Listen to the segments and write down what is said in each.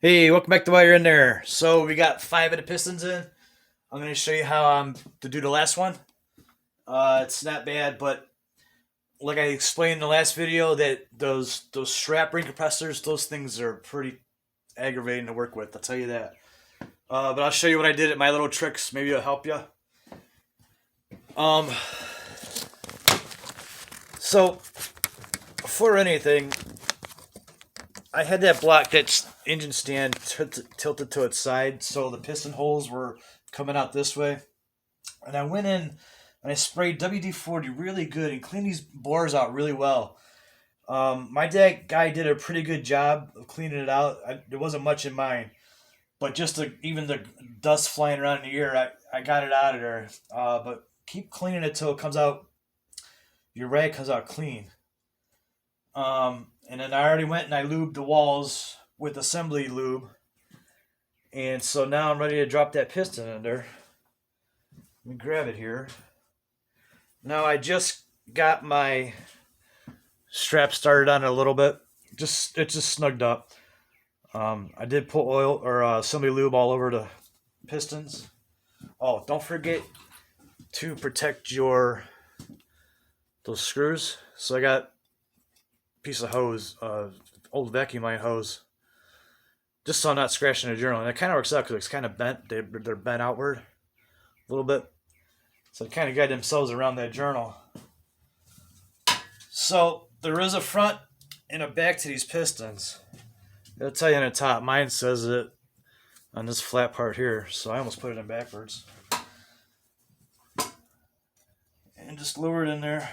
Hey, welcome back to While You're In There. So we got five of the pistons in. I'm going to show you how to do the last one. It's not bad, but like I explained in the last video, that those strap ring compressors, those things are pretty aggravating to work with. I'll tell you that. But I'll show you what I did at my little tricks. Maybe it'll help you. Um, so before anything, I had that block, that engine stand tilted to its side, so the piston holes were coming out this way. And I went in and I sprayed WD-40 really good and cleaned these bores out really well. My dad guy did a pretty good job of cleaning it out. There wasn't much in mine, but just even the dust flying around in the air, I got it out of there. But keep cleaning it till it comes out. Your rag comes out clean. And then I already went and I lubed the walls with assembly lube, and so now I'm ready to drop that piston in there. Let me grab it here. Now I just got my strap started on it a little bit. It's just snugged up. I did put oil or assembly lube all over the pistons. Oh, don't forget to protect those screws. So I got a piece of hose, old vacuum line hose, just so I'm not scratching the journal. And it kind of works out because it's kind of bent. They're bent outward a little bit. So they kind of guide themselves around that journal. So there is a front and a back to these pistons. It'll tell you on the top. Mine says it on this flat part here, so I almost put it in backwards. And just lower it in there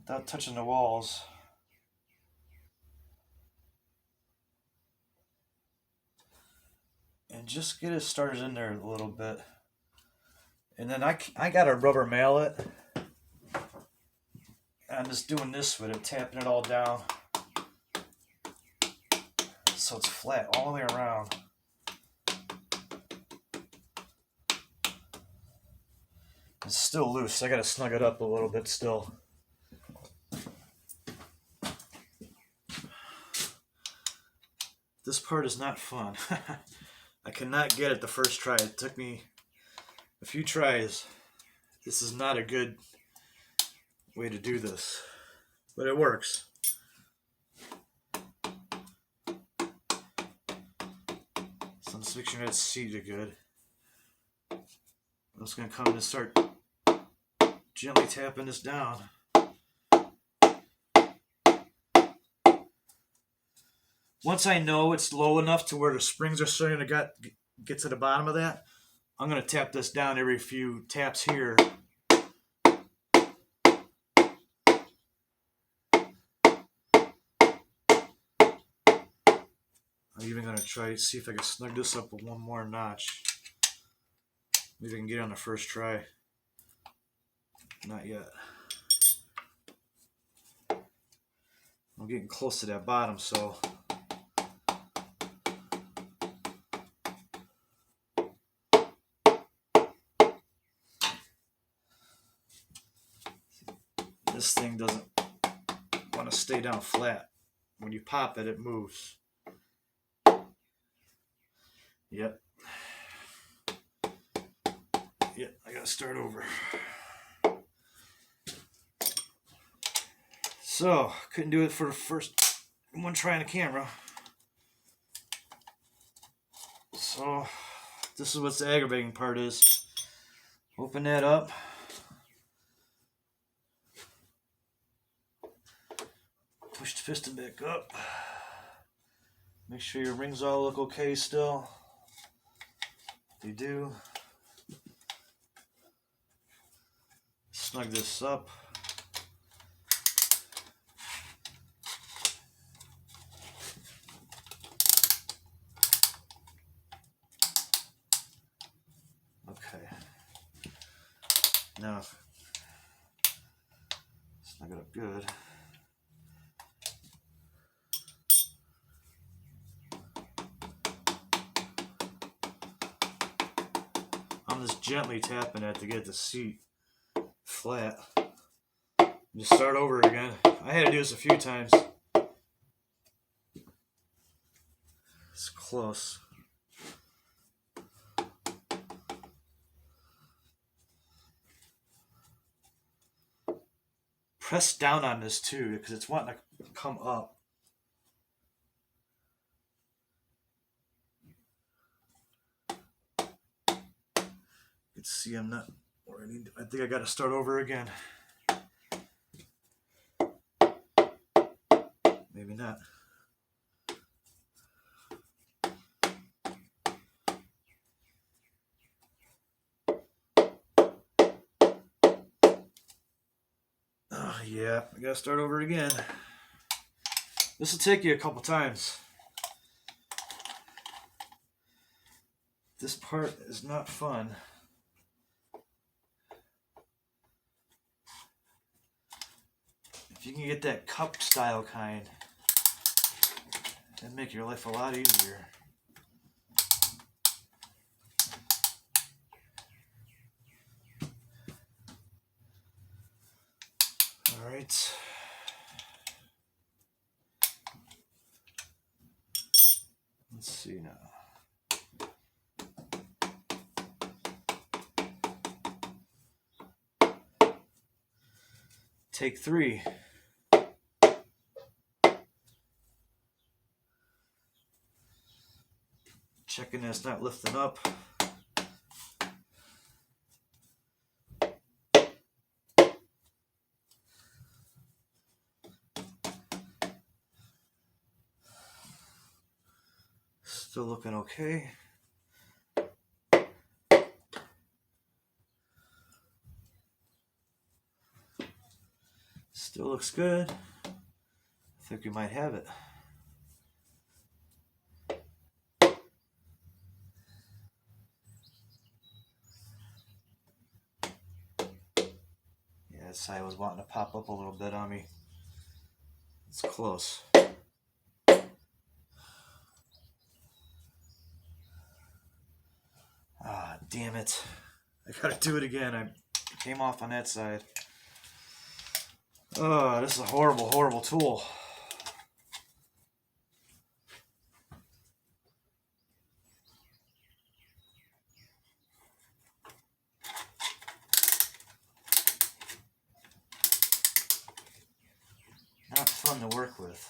without touching the walls. And just get it started in there a little bit. And then I got a rubber mallet. I'm just doing this with it, tapping it all down so it's flat all the way around. It's still loose. I gotta snug it up a little bit still. This part is not fun. I cannot get it the first try. It took me a few tries. This is not a good way to do this, but it works. So I'm just making sure that seated good. I'm just gonna come and start gently tapping this down. Once I know it's low enough to where the springs are starting to get to the bottom of that, I'm going to tap this down every few taps here. I'm even going to try to see if I can snug this up with one more notch. Maybe I can get it on the first try. Not yet. I'm getting close to that bottom, so this thing doesn't want to stay down flat. When you pop it, it moves. Yep. Yep, I gotta start over. So, couldn't do it for the first one try on the camera. So, this is what the aggravating part is. Open that up. Push the piston back up. Make sure your rings all look okay still. They do. Snug this up. Okay. Now, snug it up good. I'm just gently tapping it to get the seat flat. Just start over again. I had to do this a few times. It's close. Press down on this too, because it's wanting to come up. You can see I'm not where I need to, I think I got to start over again. Maybe not. Oh, yeah, I gotta start over again. This will take you a couple times. This part is not fun. If you can get that cup style kind, that'd make your life a lot easier. All right. Let's see now. Take 3. Checking that it's not lifting up. Still looking okay. Still looks good. I think we might have it. Yeah, this side was wanting to pop up a little bit on me. It's close. Ah, damn it. I gotta do it again. I came off on that side. Oh, this is a horrible, horrible tool. Not fun to work with.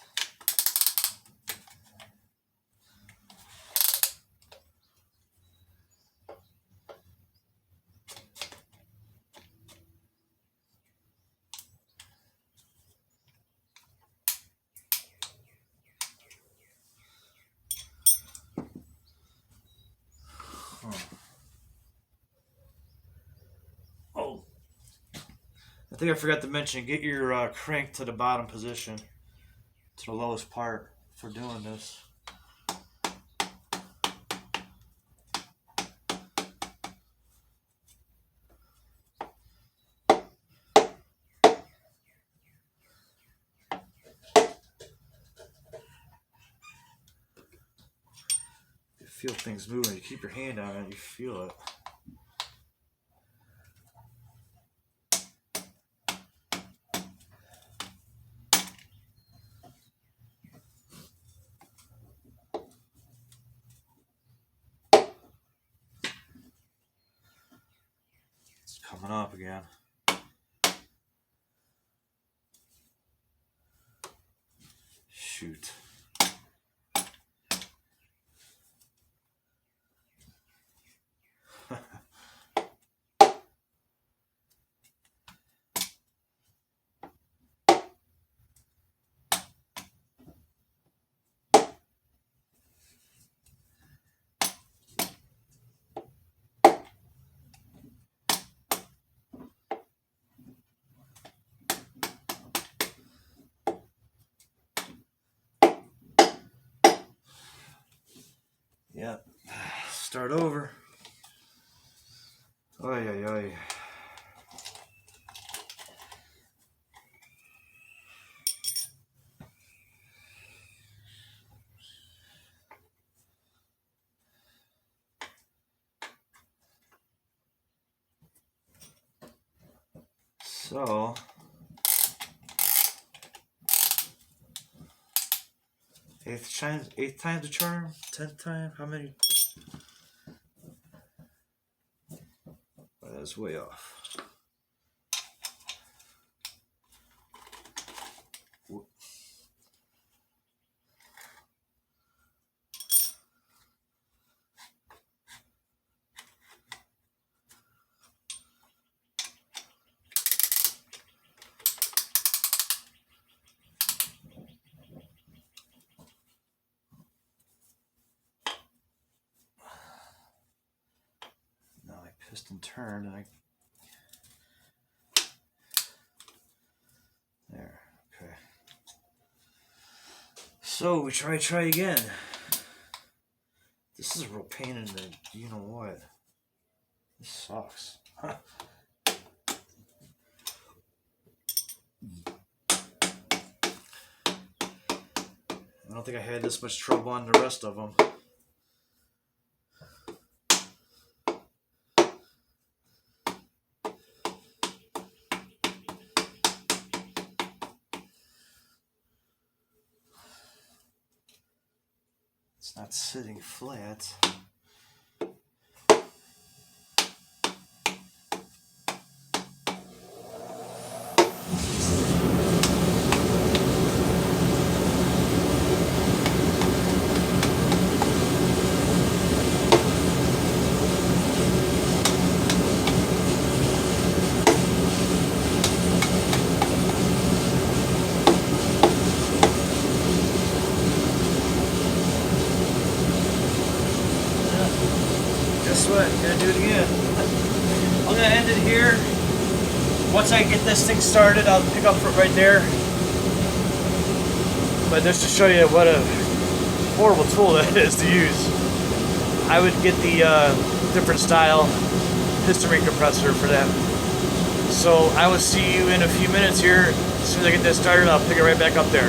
Oh, I think I forgot to mention, get your crank to the bottom position, to the lowest part for doing this. You feel things moving, you keep your hand on it, you feel it. Coming up again. Shoot. Yep. Start over. Oy, oy, oy. So, Eighth time's a charm? 10th time? How many? That's way off. Piston turned and there. Okay. So we try again. This is a real pain in the you know what. This sucks. Huh. I don't think I had this much trouble on the rest of them. It's not sitting flat. Guess what? I'm gonna do it again. I'm gonna end it here. Once I get this thing started, I'll pick up right there. But just to show you what a horrible tool that is to use, I would get the different style piston ring compressor for that. So I will see you in a few minutes here. As soon as I get this started, I'll pick it right back up there.